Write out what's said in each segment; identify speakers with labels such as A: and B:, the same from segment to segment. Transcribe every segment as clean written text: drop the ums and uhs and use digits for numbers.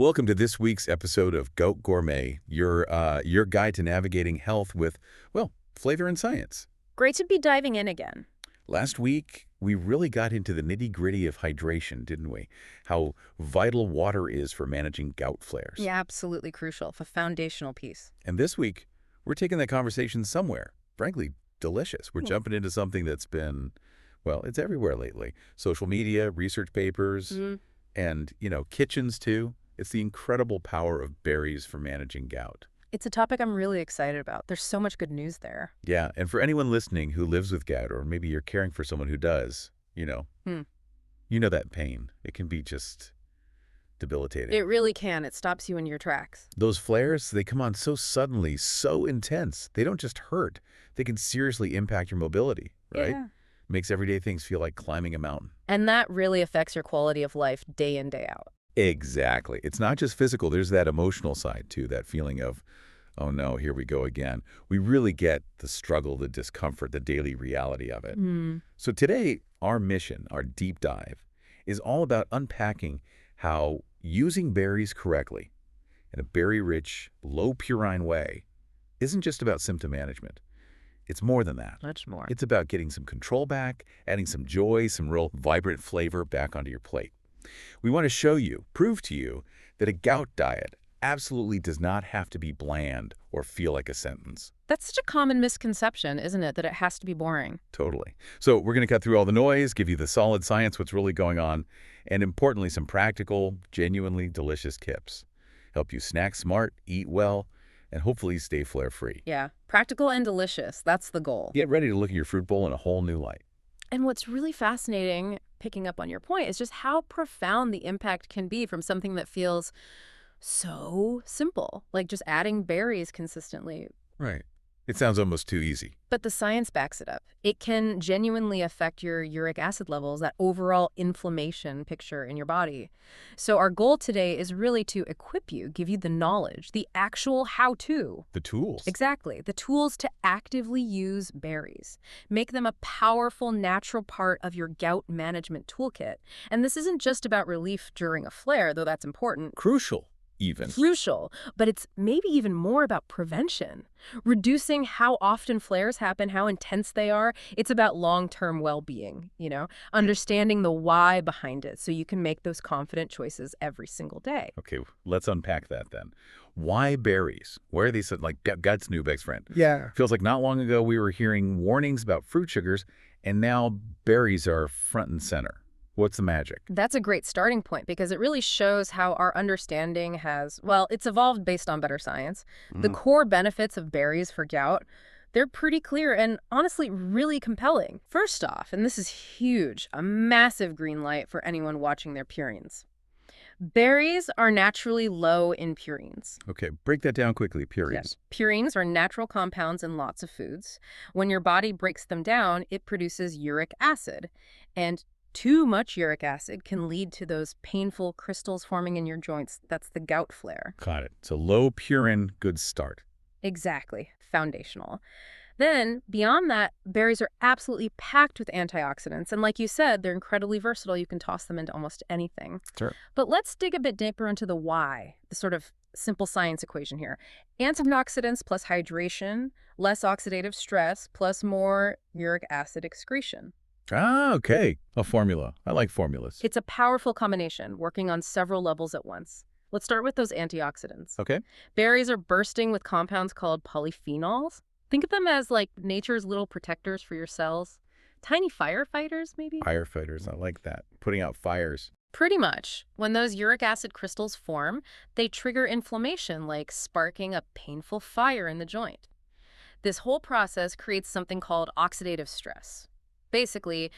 A: Welcome to this week's episode of Gout Gourmet, your guide to navigating health with, well, flavor and science.
B: Great to be diving in again.
A: Last week, we really got into the nitty-gritty of hydration, didn't we? How vital water is for managing gout flares.
B: Yeah, absolutely crucial, a foundational piece.
A: And this week, we're taking that conversation somewhere, frankly, delicious. We're jumping into something that's been, well, it's everywhere lately. Social media, research papers, and, kitchens too. It's the incredible power of berries for managing gout.
B: It's a topic I'm really excited about. There's so much good news there.
A: Yeah, and for anyone listening who lives with gout, or maybe you're caring for someone who does, you know that pain. It can be just debilitating.
B: It really can. It stops you in your tracks.
A: Those flares, they come on so suddenly, so intense. They don't just hurt. They can seriously impact your mobility, right?
B: Yeah.
A: Makes everyday things feel like climbing a mountain.
B: And that really affects your quality of life day in, day out.
A: Exactly. It's not just physical. There's that emotional side, too, that feeling of, oh, no, here we go again. We really get the struggle, the discomfort, the daily reality of it. So today, our mission, our deep dive, is all about unpacking how using berries correctly in a berry-rich, low-purine way isn't just about symptom management. It's more than that.
B: Much more.
A: It's about getting some control back, adding some joy, some real vibrant flavor back onto your plate. We want to show you, prove to you, that a gout diet absolutely does not have to be bland or feel like a sentence.
B: That's such a common misconception, isn't it, that it has to be boring?
A: Totally. So we're going to cut through all the noise, give you the solid science, what's really going on, and importantly, some practical, genuinely delicious tips. Help you snack smart, eat well, and hopefully stay flare-free.
B: Yeah, practical and delicious. That's the goal.
A: Get ready to look at your fruit bowl in a whole new light.
B: And what's really fascinating, picking up on your point, is just how profound the impact can be from something that feels so simple, like just adding berries consistently.
A: Right. It sounds almost too easy.
B: But the science backs it up. It can genuinely affect your uric acid levels, that overall inflammation picture in your body. So our goal today is really to equip you, give you the knowledge, the actual how-to.
A: The tools.
B: Exactly. The tools to actively use berries. Make them a powerful, natural part of your gout management toolkit. And this isn't just about relief during a flare, though that's important.
A: Crucial. Even.
B: Crucial, but it's maybe even more about prevention. Reducing how often flares happen, how intense they are. It's about long-term well-being, understanding the why behind it so you can make those confident choices every single day.
A: Okay, let's unpack that then. Why berries? Why are these like Gut's new best friend?
C: Yeah.
A: Feels like not long ago we were hearing warnings about fruit sugars, and now berries are front and center. What's the magic?
B: That's a great starting point because it really shows how our understanding has, well, it's evolved based on better science. The core benefits of berries for gout, they're pretty clear and honestly really compelling. First off, and this is huge, a massive green light for anyone watching their purines. Berries are naturally low in purines.
A: Okay, break that down quickly, purines.
B: Yes. Purines are natural compounds in lots of foods. When your body breaks them down, it produces uric acid. And too much uric acid can lead to those painful crystals forming in your joints. That's the gout flare.
A: Got it. So low purine, good start.
B: Exactly. Foundational. Then, beyond that, berries are absolutely packed with antioxidants. And like you said, they're incredibly versatile. You can toss them into almost anything.
A: Sure.
B: But let's dig a bit deeper into the why, the sort of simple science equation here. Antioxidants plus hydration, less oxidative stress, plus more uric acid excretion.
A: Ah, okay. A formula. I like formulas.
B: It's a powerful combination, working on several levels at once. Let's start with those antioxidants.
A: Okay.
B: Berries are bursting with compounds called polyphenols. Think of them as like nature's little protectors for your cells. Tiny firefighters, maybe?
A: Firefighters. I like that. Putting out fires.
B: Pretty much. When those uric acid crystals form, they trigger inflammation, like sparking a painful fire in the joint. This whole process creates something called oxidative stress. Basically,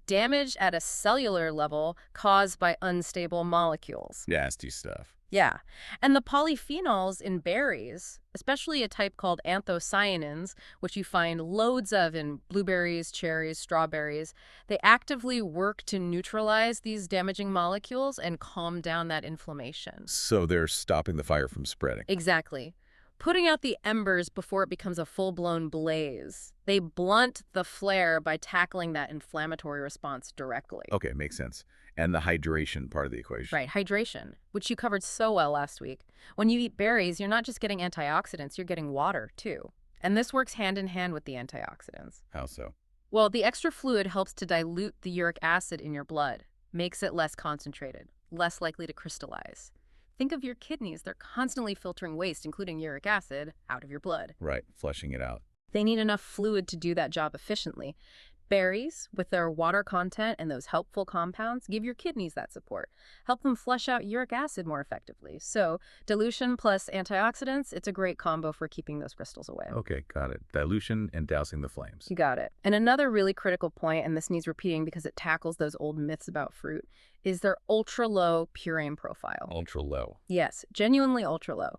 B: damage at a cellular level caused by unstable molecules.
A: Nasty stuff.
B: Yeah. And the polyphenols in berries, especially a type called anthocyanins, which you find loads of in blueberries, cherries, strawberries, they actively work to neutralize these damaging molecules and calm down that inflammation.
A: So they're stopping the fire from spreading.
B: Exactly. putting out the embers before it becomes a full-blown blaze. They blunt the flare by tackling that inflammatory response directly.
A: Okay, makes sense. And the hydration part of the equation.
B: Right, hydration, which you covered so well last week. When you eat berries, you're not just getting antioxidants, you're getting water, too. And this works hand in hand with the antioxidants.
A: How so?
B: Well, the extra fluid helps to dilute the uric acid in your blood, makes it less concentrated, less likely to crystallize. Think of your kidneys. They're constantly filtering waste, including uric acid, out of your blood.
A: Right, flushing it out.
B: They need enough fluid to do that job efficiently. Berries, with their water content and those helpful compounds, give your kidneys that support. Help them flush out uric acid more effectively. So, dilution plus antioxidants, it's a great combo for keeping those crystals away.
A: Okay, got it. Dilution and dousing the flames.
B: You got it. And another really critical point, and this needs repeating because it tackles those old myths about fruit, is their ultra-low purine profile.
A: Ultra low.
B: Yes, genuinely ultra-low.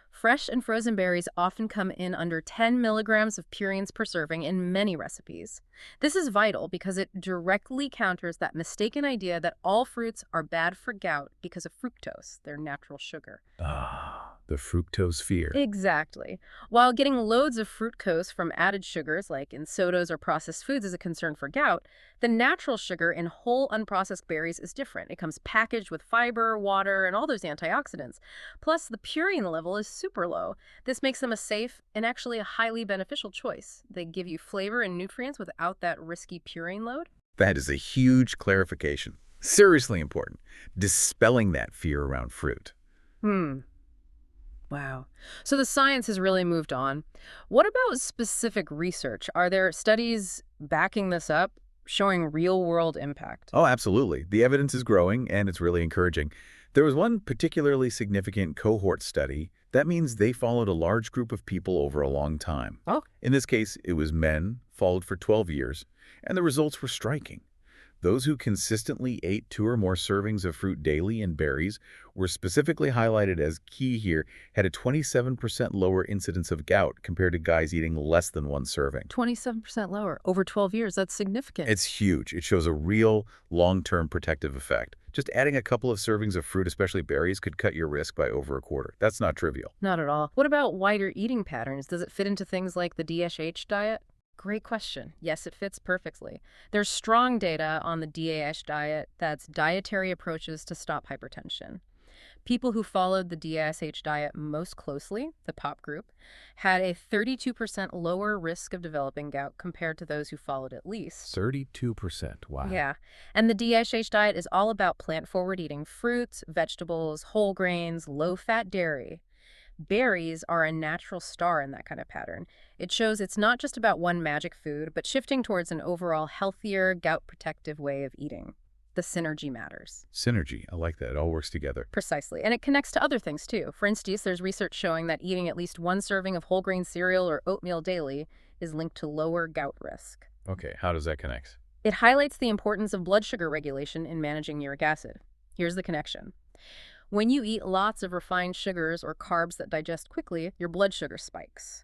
B: Fresh and frozen berries often come in under 10 milligrams of purines per serving in many recipes. This is vital because it directly counters that mistaken idea that all fruits are bad for gout because of fructose, their natural sugar.
A: Ah, the fructose fear.
B: Exactly. While getting loads of fructose from added sugars, like in sodas or processed foods, is a concern for gout, the natural sugar in whole unprocessed berries is different. It comes packaged with fiber, water, and all those antioxidants. Plus, the purine level is super low. This makes them a safe and actually a highly beneficial choice. They give you flavor and nutrients without that risky purine load.
A: That is a huge clarification. Seriously important. Dispelling that fear around fruit.
B: Wow. So the science has really moved on. What about specific research? Are there studies backing this up, showing real-world impact?
A: Oh, absolutely. The evidence is growing, and it's really encouraging. There was one particularly significant cohort study. That means they followed a large group of people over a long time.
B: Oh.
A: In this case, it was men, followed for 12 years, and the results were striking. Those who consistently ate 2 or more servings of fruit daily and berries were specifically highlighted as key here, had a 27% lower incidence of gout compared to guys eating less than 1 serving.
B: 27% lower over 12 years. That's significant.
A: It's huge. It shows a real long-term protective effect. Just adding a couple of servings of fruit, especially berries, could cut your risk by over a quarter. That's not trivial.
B: Not at all. What about wider eating patterns? Does it fit into things like the DSH diet? Great question. Yes, it fits perfectly. There's strong data on the DASH diet, that's dietary approaches to stop hypertension. People who followed the DSH diet most closely, the POP group, had a 32% lower risk of developing gout compared to those who followed at least.
A: 32%. Wow.
B: Yeah. And the DSH diet is all about plant-forward eating: fruits, vegetables, whole grains, low-fat dairy. Berries are a natural star in that kind of pattern. It shows it's not just about one magic food, but shifting towards an overall healthier, gout-protective way of eating. The synergy matters.
A: Synergy. I like that. It all works together.
B: Precisely. And it connects to other things, too. For instance, there's research showing that eating at least 1 serving of whole grain cereal or oatmeal daily is linked to lower gout risk.
A: Okay, how does that connect?
B: It highlights the importance of blood sugar regulation in managing uric acid. Here's the connection. When you eat lots of refined sugars or carbs that digest quickly, your blood sugar spikes.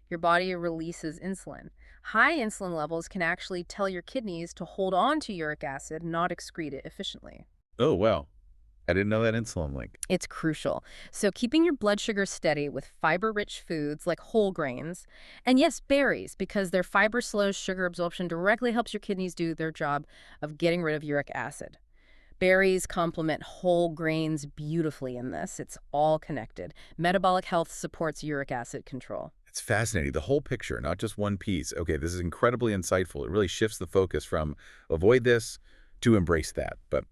B: Your body releases insulin. High insulin levels can actually tell your kidneys to hold on to uric acid, not excrete it efficiently.
A: Oh, wow. I didn't know that insulin link.
B: It's crucial. So keeping your blood sugar steady with fiber-rich foods like whole grains, and yes, berries, because their fiber slows sugar absorption, directly helps your kidneys do their job of getting rid of uric acid. Berries complement whole grains beautifully in this. It's all connected. Metabolic health supports uric acid control.
A: It's fascinating. The whole picture, not just one piece. Okay, this is incredibly insightful. It really shifts the focus from avoid this to embrace that. But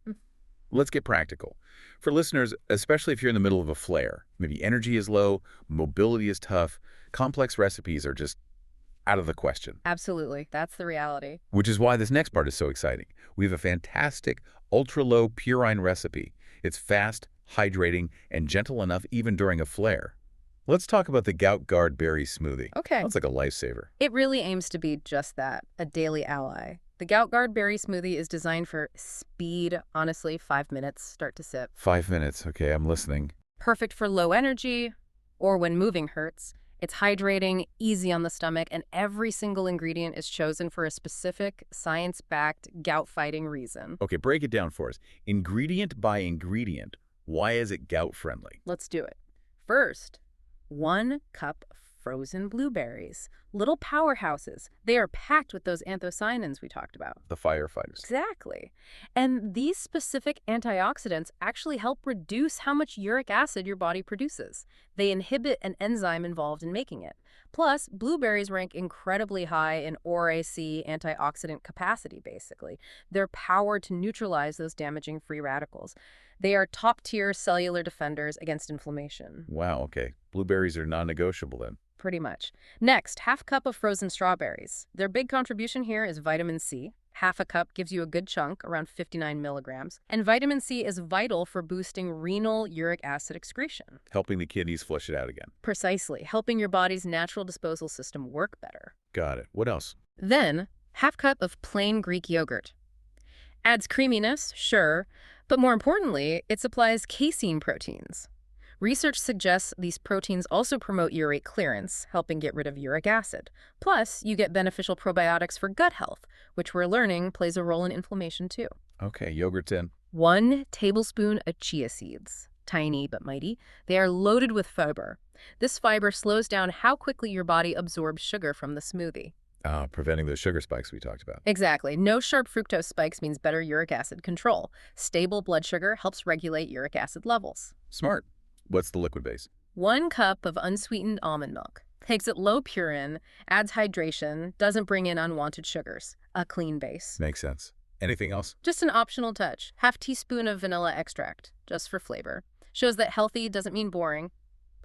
A: let's get practical. For listeners, especially if you're in the middle of a flare, maybe energy is low, mobility is tough, complex recipes are just out of the question.
B: Absolutely. That's the reality.
A: Which is why this next part is so exciting. We have a fantastic ultra-low purine recipe. It's fast, hydrating, and gentle enough even during a flare. Let's talk about the Gout-Guard Berry Smoothie.
B: Okay.
A: That's like a lifesaver.
B: It really aims to be just that, a daily ally. The Gout-Guard Berry Smoothie is designed for speed, honestly, 5 minutes, start to sip.
A: 5 minutes. Okay, I'm listening.
B: Perfect for low energy or when moving hurts. It's hydrating, easy on the stomach, and every single ingredient is chosen for a specific, science-backed, gout-fighting reason.
A: Okay, break it down for us. Ingredient by ingredient, why is it gout-friendly?
B: Let's do it. First, 1 cup frozen blueberries. Little powerhouses. They are packed with those anthocyanins we talked about.
A: The firefighters.
B: Exactly. And these specific antioxidants actually help reduce how much uric acid your body produces. They inhibit an enzyme involved in making it. Plus, blueberries rank incredibly high in ORAC antioxidant capacity, basically. Their power to neutralize those damaging free radicals. They are top-tier cellular defenders against inflammation.
A: Wow, okay. Blueberries are non-negotiable then.
B: Pretty much. Next, half cup of frozen strawberries. Their big contribution here is vitamin C. Half a cup gives you a good chunk, around 59 milligrams. And vitamin C is vital for boosting renal uric acid excretion.
A: Helping the kidneys flush it out again.
B: Precisely, helping your body's natural disposal system work better.
A: Got it. What else?
B: Then, half cup of plain Greek yogurt. Adds creaminess, sure, but more importantly, it supplies casein proteins. Research suggests these proteins also promote urate clearance, helping get rid of uric acid. Plus, you get beneficial probiotics for gut health, which we're learning plays a role in inflammation too.
A: Okay, yogurt's in.
B: 1 tablespoon of chia seeds. Tiny but mighty. They are loaded with fiber. This fiber slows down how quickly your body absorbs sugar from the smoothie.
A: Preventing those sugar spikes we talked about.
B: Exactly. No sharp fructose spikes means better uric acid control. Stable blood sugar helps regulate uric acid levels.
A: Smart. What's the liquid base?
B: 1 cup of unsweetened almond milk. Takes it low-purine, adds hydration, doesn't bring in unwanted sugars. A clean base.
A: Makes sense. Anything else?
B: Just an optional touch. Half teaspoon of vanilla extract, just for flavor. Shows that healthy doesn't mean boring.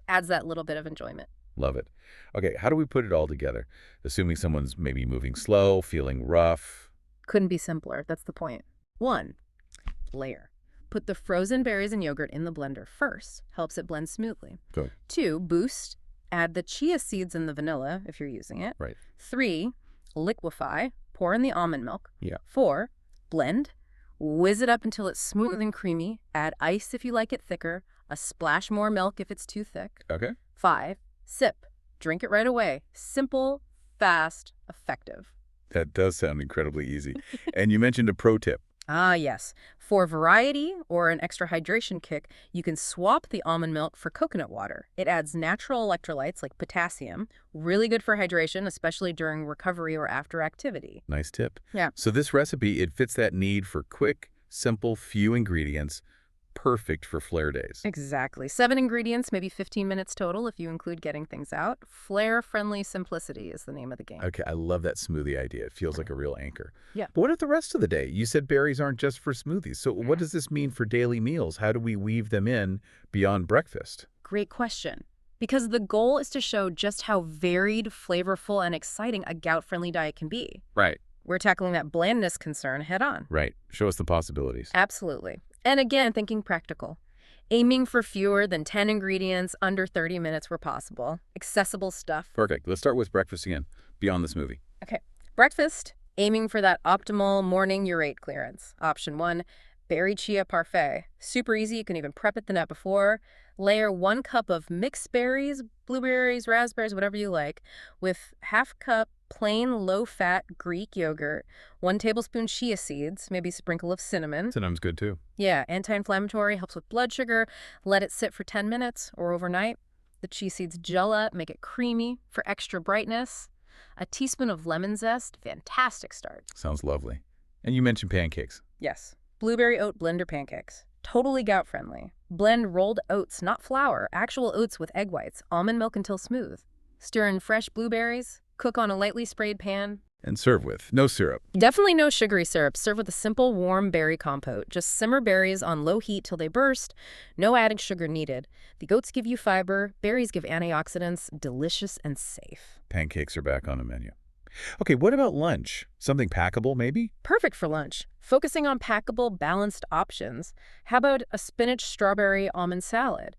B: Adds that little bit of enjoyment.
A: Love it. Okay, how do we put it all together? Assuming someone's maybe moving slow, feeling rough.
B: Couldn't be simpler. That's the point. 1. Layer. Put the frozen berries and yogurt in the blender first. Helps it blend smoothly.
A: Good.
B: 2. Boost. Add the chia seeds and the vanilla, if you're using it.
A: Right.
B: 3. Liquefy. Pour in the almond milk.
A: Yeah.
B: 4. Blend. Whiz it up until it's smooth and creamy. Add ice if you like it thicker. A splash more milk if it's too thick.
A: Okay.
B: 5. Sip. Drink it right away. Simple, fast, effective.
A: That does sound incredibly easy. And you mentioned a pro tip.
B: Ah, yes. For variety or an extra hydration kick, you can swap the almond milk for coconut water. It adds natural electrolytes like potassium, really good for hydration, especially during recovery or after activity.
A: Nice tip.
B: Yeah.
A: So this recipe, it fits that need for quick, simple, few ingredients, perfect for flare days.
B: Exactly. 7 ingredients, maybe 15 minutes total if you include getting things out. Flare-friendly simplicity is the name of the game.
A: Okay, I love that smoothie idea. It feels like a real anchor.
B: Yeah.
A: But what if the rest of the day? You said berries aren't just for smoothies. So what does this mean for daily meals? How do we weave them in beyond breakfast?
B: Great question. Because the goal is to show just how varied, flavorful, and exciting a gout-friendly diet can be.
A: Right.
B: We're tackling that blandness concern head on.
A: Right. Show us the possibilities.
B: Absolutely. And again, thinking practical. Aiming for fewer than 10 ingredients, under 30 minutes where possible. Accessible stuff.
A: Perfect. Let's start with breakfast again, beyond the smoothie.
B: Okay. Breakfast, aiming for that optimal morning urate clearance. Option 1, berry chia parfait. Super easy. You can even prep it the night before. Layer 1 cup of mixed berries, blueberries, raspberries, whatever you like, with half cup plain low-fat Greek yogurt, 1 tablespoon chia seeds, maybe a sprinkle of cinnamon.
A: Cinnamon's good too.
B: Yeah, anti-inflammatory, helps with blood sugar. Let it sit for 10 minutes or overnight. The chia seeds gel up, make it creamy for extra brightness. A teaspoon of lemon zest, fantastic start.
A: Sounds lovely. And you mentioned pancakes.
B: Yes, blueberry oat blender pancakes. Totally gout-friendly. Blend rolled oats, not flour, actual oats with egg whites, almond milk until smooth. Stir in fresh blueberries. Cook on a lightly sprayed pan.
A: And serve with no syrup.
B: Definitely no sugary syrup. Serve with a simple warm berry compote. Just simmer berries on low heat till they burst. No added sugar needed. The oats give you fiber. Berries give antioxidants. Delicious and safe.
A: Pancakes are back on the menu. Okay, what about lunch? Something packable, maybe?
B: Perfect for lunch. Focusing on packable, balanced options. How about a spinach-strawberry almond salad?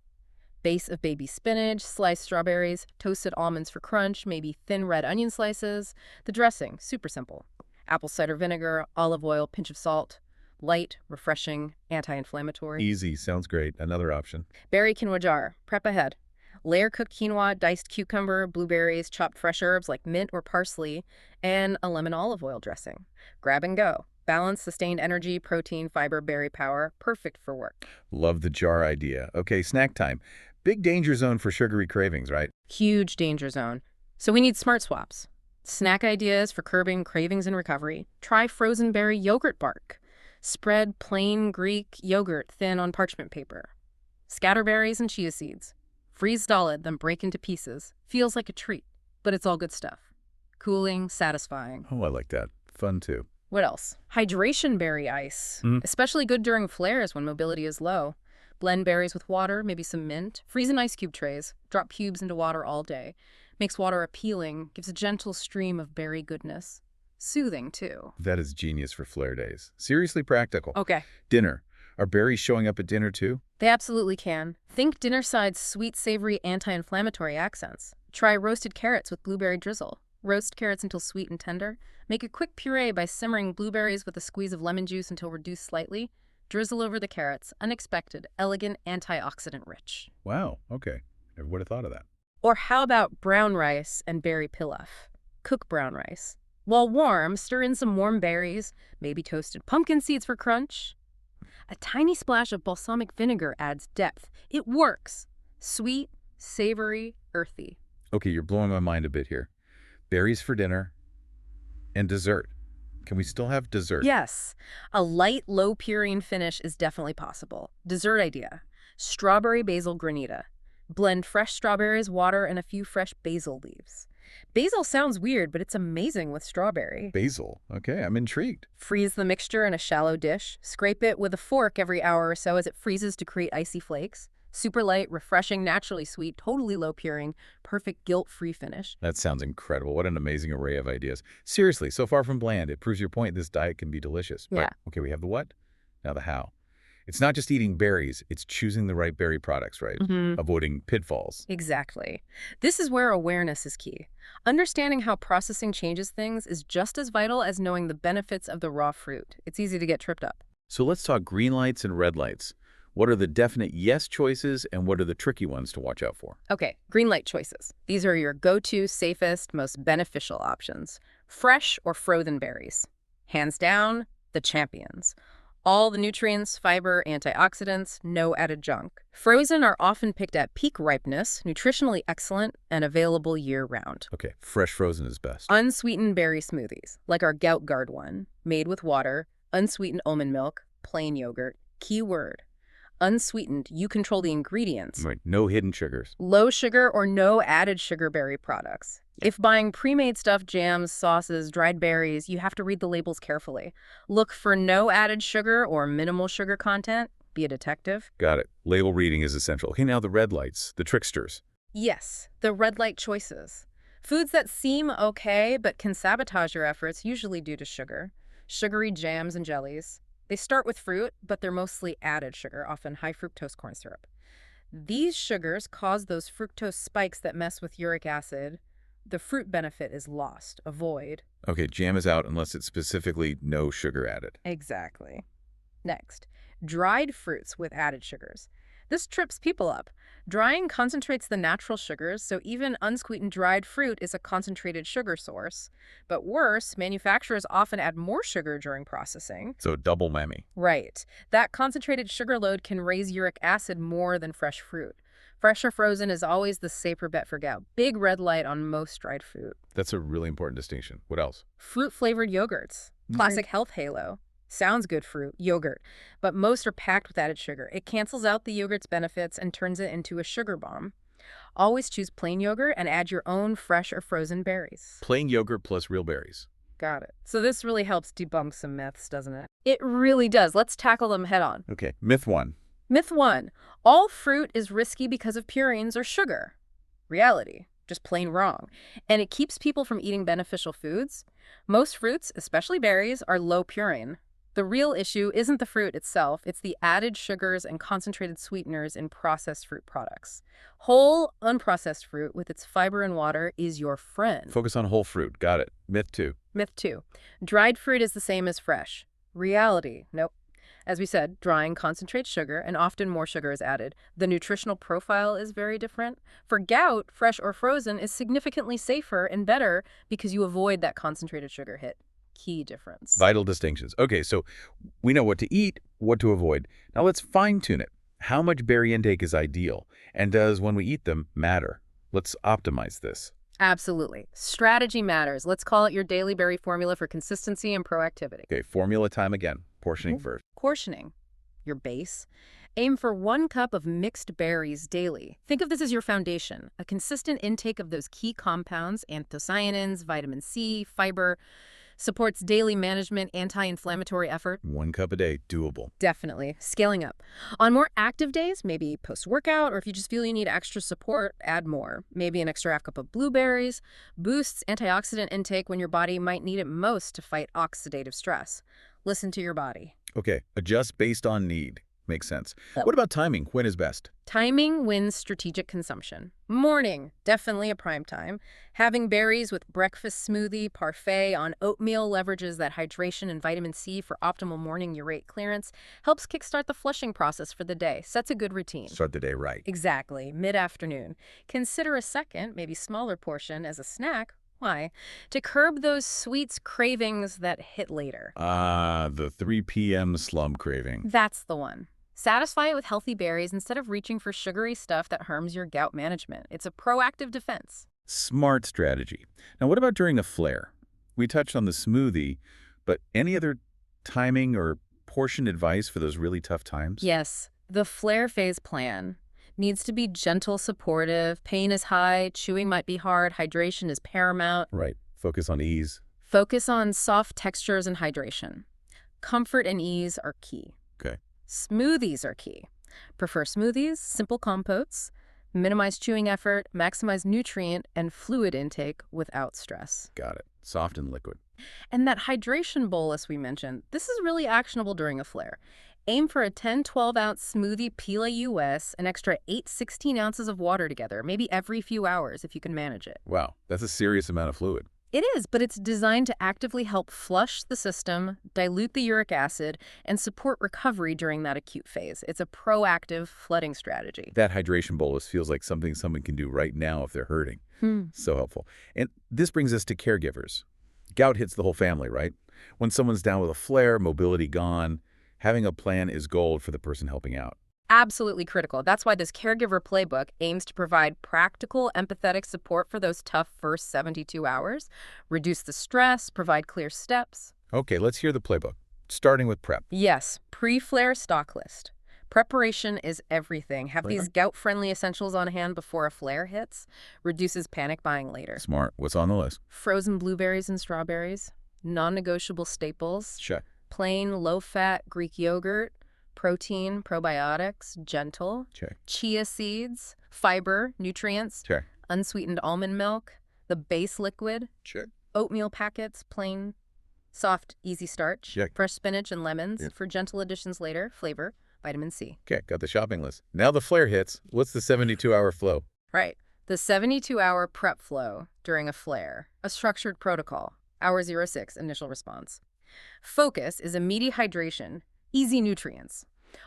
B: Base of baby spinach, sliced strawberries, toasted almonds for crunch, maybe thin red onion slices. The dressing, super simple. Apple cider vinegar, olive oil, pinch of salt. Light, refreshing, anti-inflammatory.
A: Easy, sounds great. Another option.
B: Berry quinoa jar. Prep ahead. Layer cooked quinoa, diced cucumber, blueberries, chopped fresh herbs like mint or parsley, and a lemon olive oil dressing. Grab and go. Balance, sustained energy, protein, fiber, berry power. Perfect for work.
A: Love the jar idea. Okay, snack time. Big danger zone for sugary cravings, right?
B: Huge danger zone. So we need smart swaps. Snack ideas for curbing cravings and recovery. Try frozen berry yogurt bark. Spread plain Greek yogurt thin on parchment paper. Scatter berries and chia seeds. Freeze solid, then break into pieces. Feels like a treat, but it's all good stuff. Cooling, satisfying.
A: Oh, I like that. Fun, too.
B: What else? Hydration berry ice. Especially good during flares when mobility is low. Blend berries with water, maybe some mint. Freeze in ice cube trays. Drop cubes into water all day. Makes water appealing, gives a gentle stream of berry goodness. Soothing, too.
A: That is genius for flare days. Seriously practical.
B: Okay.
A: Dinner. Are berries showing up at dinner, too?
B: They absolutely can. Think dinner-side sweet, savory, anti-inflammatory accents. Try roasted carrots with blueberry drizzle. Roast carrots until sweet and tender. Make a quick puree by simmering blueberries with a squeeze of lemon juice until reduced slightly. Drizzle over the carrots. Unexpected, elegant, antioxidant-rich.
A: Wow, okay. Never would have thought of that.
B: Or how about brown rice and berry pilaf? Cook brown rice. While warm, stir in some warm berries, maybe toasted pumpkin seeds for crunch. A tiny splash of balsamic vinegar adds depth. It works. Sweet, savory, earthy.
A: Okay, you're blowing my mind a bit here. Berries for dinner and dessert. Can we still have dessert?
B: Yes. A light, low-purine finish is definitely possible. Dessert idea. Strawberry basil granita. Blend fresh strawberries, water, and a few fresh basil leaves. Basil sounds weird, but it's amazing with strawberry.
A: Basil. Okay, I'm intrigued.
B: Freeze the mixture in a shallow dish. Scrape it with a fork every hour or so as it freezes to create icy flakes. Super light, refreshing, naturally sweet, totally low-puring, perfect guilt-free finish.
A: That sounds incredible. What an amazing array of ideas. Seriously, so far from bland, it proves your point this diet can be delicious.
B: Yeah.
A: But, okay, we have the what, now the how. It's not just eating berries, it's choosing the right berry products, right? Avoiding pitfalls.
B: Exactly. This is where awareness is key. Understanding how processing changes things is just as vital as knowing the benefits of the raw fruit. It's easy to get tripped up.
A: So let's talk green lights and red lights. What are the definite yes choices and what are the tricky ones to watch out for?
B: Okay, green light choices. These are your go-to, safest, most beneficial options. Fresh or frozen berries. Hands down, the champions. All the nutrients, fiber, antioxidants, no added junk. Frozen are often picked at peak ripeness, nutritionally excellent, and available year-round.
A: Okay, fresh frozen is best.
B: Unsweetened berry smoothies, like our Gout-Guard one, made with water, unsweetened almond milk, plain yogurt. Key word. Unsweetened, you control the ingredients.
A: Right, no hidden sugars.
B: Low sugar or no added sugar berry products. If buying pre-made stuff, jams, sauces, dried berries, you have to read the labels carefully. Look for no added sugar or minimal sugar content. Be a detective.
A: Got it. Label reading is essential. Okay, now the red lights, the tricksters.
B: Yes, the red light choices. Foods that seem okay but can sabotage your efforts, usually due to sugar. Sugary jams and jellies. They start with fruit, but they're mostly added sugar, often high fructose corn syrup. These sugars cause those fructose spikes that mess with uric acid. The fruit benefit is lost. Avoid.
A: Okay, jam is out unless it's specifically no sugar added.
B: Exactly. Next, dried fruits with added sugars. This trips people up. Drying concentrates the natural sugars, so even unsweetened dried fruit is a concentrated sugar source. But worse, manufacturers often add more sugar during processing.
A: So double whammy.
B: Right. That concentrated sugar load can raise uric acid more than fresh fruit. Fresh or frozen is always the safer bet for gout. Big red light on most dried fruit.
A: That's a really important distinction. What else?
B: Fruit-flavored yogurts. Classic health halo. Sounds good fruit, yogurt, but most are packed with added sugar. It cancels out the yogurt's benefits and turns it into a sugar bomb. Always choose plain yogurt and add your own fresh or frozen berries.
A: Plain yogurt plus real berries.
B: Got it. So this really helps debunk some myths, doesn't it? It really does. Let's tackle them head on.
A: Okay, myth one.
B: Myth 1. All fruit is risky because of purines or sugar. Reality. Just plain wrong. And it keeps people from eating beneficial foods. Most fruits, especially berries, are low purine. The real issue isn't the fruit itself, it's the added sugars and concentrated sweeteners in processed fruit products. Whole, unprocessed fruit with its fiber and water is your friend.
A: Focus on whole fruit. Got it. Myth 2.
B: Myth 2. Dried fruit is the same as fresh. Reality. Nope. As we said, drying concentrates sugar, and often more sugar is added. The nutritional profile is very different. For gout, fresh or frozen is significantly safer and better because you avoid that concentrated sugar hit. Key difference.
A: Vital distinctions. Okay, so we know what to eat, what to avoid. Now let's fine-tune it. How much berry intake is ideal? And does when we eat them matter? Let's optimize this.
B: Absolutely. Strategy matters. Let's call it your daily berry formula for consistency and proactivity.
A: Okay, formula time again. Portioning first.
B: Portioning, your base. Aim for 1 cup of mixed berries daily. Think of this as your foundation, a consistent intake of those key compounds, anthocyanins, vitamin C, fiber, supports daily management, anti-inflammatory effort.
A: 1 cup a day, doable.
B: Definitely. Scaling up. On more active days, maybe post-workout, or if you just feel you need extra support, add more. Maybe an extra half cup of blueberries. Boosts antioxidant intake when your body might need it most to fight oxidative stress. Listen to your body.
A: Okay, adjust based on need. Makes sense.
B: Oh.
A: What about timing? When is best?
B: Timing wins strategic consumption. Morning, definitely a prime time. Having berries with breakfast smoothie, parfait on oatmeal leverages that hydration and vitamin C for optimal morning urate clearance, helps kickstart the flushing process for the day, sets a good routine.
A: Start the day right.
B: Exactly, mid-afternoon. Consider a second, maybe smaller portion as a snack. Why? To curb those sweets cravings that hit later.
A: The 3 p.m. slum craving.
B: That's the one. Satisfy it with healthy berries instead of reaching for sugary stuff that harms your gout management. It's a proactive defense.
A: Smart strategy. Now, what about during a flare? We touched on the smoothie, but any other timing or portion advice for those really tough times?
B: Yes, the flare phase plan needs to be gentle, supportive. Pain is high, chewing might be hard, hydration is paramount.
A: Right. Focus on ease.
B: Focus on soft textures and hydration. Comfort and ease are key.
A: Okay.
B: Smoothies are key. Prefer smoothies, simple compotes, minimize chewing effort, maximize nutrient and fluid intake without stress.
A: Got it. Soft and liquid.
B: And that hydration bolus we mentioned, this is really actionable during a flare. Aim for a 10-12 ounce smoothie Pila US, an extra 8-16 ounces of water together, maybe every few hours if you can manage it.
A: Wow, that's a serious amount of fluid.
B: It is, but it's designed to actively help flush the system, dilute the uric acid, and support recovery during that acute phase. It's a proactive flooding strategy.
A: That hydration bolus feels like something someone can do right now if they're hurting. So helpful. And this brings us to caregivers. Gout hits the whole family, right? When someone's down with a flare, mobility gone, having a plan is gold for the person helping out.
B: Absolutely critical. That's why this Caregiver Playbook aims to provide practical, empathetic support for those tough first 72 hours, reduce the stress, provide clear steps.
A: Okay, let's hear the playbook, starting with prep.
B: Yes, pre-flare stock list. Preparation is everything. Have these gout-friendly essentials on hand before a flare hits. Reduces panic buying later.
A: Smart. What's on the list?
B: Frozen blueberries and strawberries. Non-negotiable staples.
A: Check.
B: Plain, low-fat Greek yogurt. Protein, probiotics, gentle.
A: Check.
B: Chia seeds, fiber, nutrients.
A: Check.
B: Unsweetened almond milk. The base liquid.
A: Check.
B: Oatmeal packets, plain, soft, easy starch.
A: Check.
B: Fresh spinach and lemons.
A: Yeah.
B: For gentle additions later, flavor, vitamin C.
A: Okay, got the shopping list. Now the flare hits. What's the 72-hour flow?
B: Right. The 72-hour prep flow during a flare. A structured protocol. Hour 06, initial response. Focus is immediate hydration. Easy nutrients.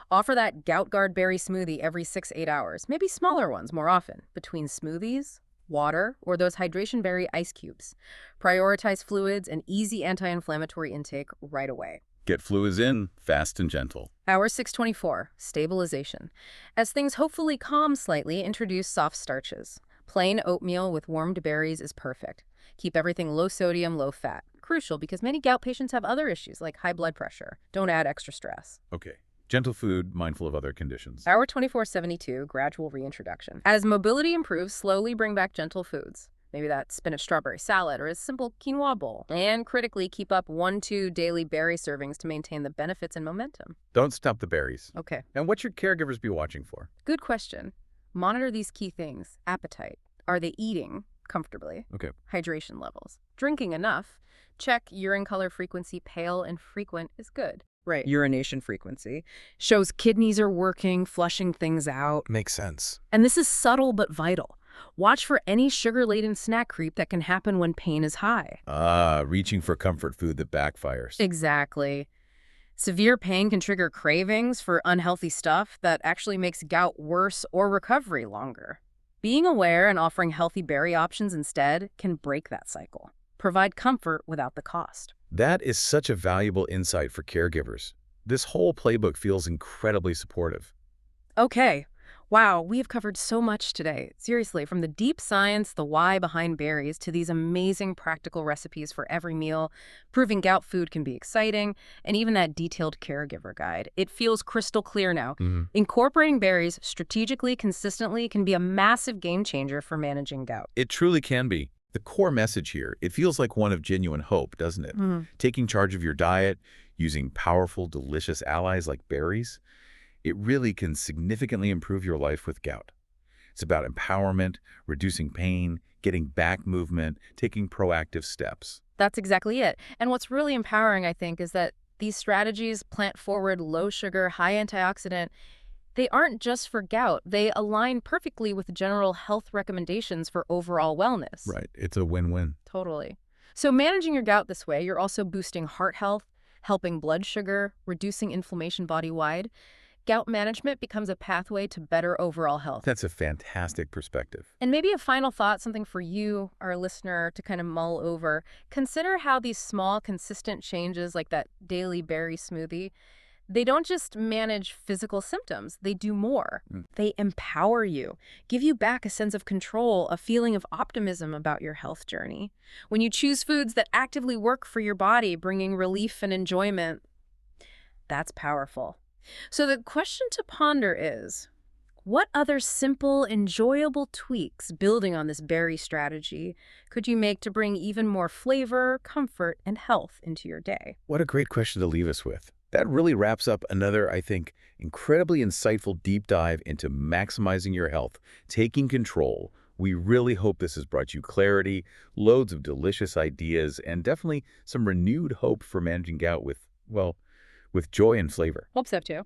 B: Offer that Gout-Guard Berry Smoothie every 6-8 hours, maybe smaller ones more often, between smoothies, water, or those hydration berry ice cubes. Prioritize fluids and easy anti-inflammatory intake right away.
A: Get fluids in, fast and gentle.
B: Hour 624, stabilization. As things hopefully calm slightly, introduce soft starches. Plain oatmeal with warmed berries is perfect. Keep everything low sodium, low fat. Crucial because many gout patients have other issues like high blood pressure. Don't add extra stress.
A: Okay. Gentle food, mindful of other conditions.
B: Hour 2472, gradual reintroduction. As mobility improves, slowly bring back gentle foods. Maybe that spinach-strawberry salad or a simple quinoa bowl. And critically, keep up 1-2 daily berry servings to maintain the benefits and momentum.
A: Don't stop the berries.
B: Okay.
A: And what should caregivers be watching for?
B: Good question. Monitor these key things. Appetite. Are they eating comfortably?
A: Okay.
B: Hydration levels. Drinking enough. Check urine color frequency. Pale and frequent is good. Right. Urination frequency. Shows kidneys are working, flushing things out.
A: Makes sense.
B: And this is subtle but vital. Watch for any sugar-laden snack creep that can happen when pain is high.
A: Reaching for comfort food that backfires.
B: Exactly. Severe pain can trigger cravings for unhealthy stuff that actually makes gout worse or recovery longer. Being aware and offering healthy berry options instead can break that cycle. Provide comfort without the cost.
A: That is such a valuable insight for caregivers. This whole playbook feels incredibly supportive.
B: Okay. Wow, we have covered so much today. Seriously, from the deep science, the why behind berries, to these amazing practical recipes for every meal, proving gout food can be exciting, and even that detailed caregiver guide. It feels crystal clear now.
A: Mhm.
B: Incorporating berries strategically, consistently can be a massive game changer for managing gout.
A: It truly can be. The core message here, it feels like one of genuine hope, doesn't it? Taking charge of your diet, using powerful, delicious allies like berries, it really can significantly improve your life with gout. It's about empowerment, reducing pain, getting back movement, taking proactive steps.
B: That's exactly it. And what's really empowering, I think, is that these strategies, plant forward, low sugar, high antioxidant, they aren't just for gout. They align perfectly with general health recommendations for overall wellness.
A: Right. It's a win-win.
B: Totally. So managing your gout this way, you're also boosting heart health, helping blood sugar, reducing inflammation body-wide. Gout management becomes a pathway to better overall health.
A: That's a fantastic perspective.
B: And maybe a final thought, something for you, our listener, to kind of mull over. Consider how these small, consistent changes like that daily berry smoothie, they don't just manage physical symptoms, they do more. They empower you, give you back a sense of control, a feeling of optimism about your health journey. When you choose foods that actively work for your body, bringing relief and enjoyment, that's powerful. So the question to ponder is, what other simple, enjoyable tweaks building on this berry strategy could you make to bring even more flavor, comfort, and health into your day?
A: What a great question to leave us with. That really wraps up another, I think, incredibly insightful deep dive into maximizing your health, taking control. We really hope this has brought you clarity, loads of delicious ideas, and definitely some renewed hope for managing gout with, well, with joy and flavor.
B: Hope so too.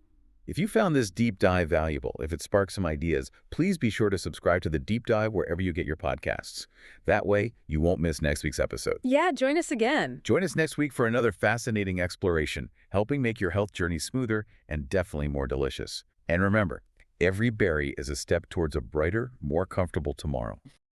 A: If you found this deep dive valuable, if it sparked some ideas, please be sure to subscribe to the deep dive wherever you get your podcasts. That way, you won't miss next week's episode.
B: Yeah, join us again.
A: Join us next week for another fascinating exploration, helping make your health journey smoother and definitely more delicious. And remember, every berry is a step towards a brighter, more comfortable tomorrow.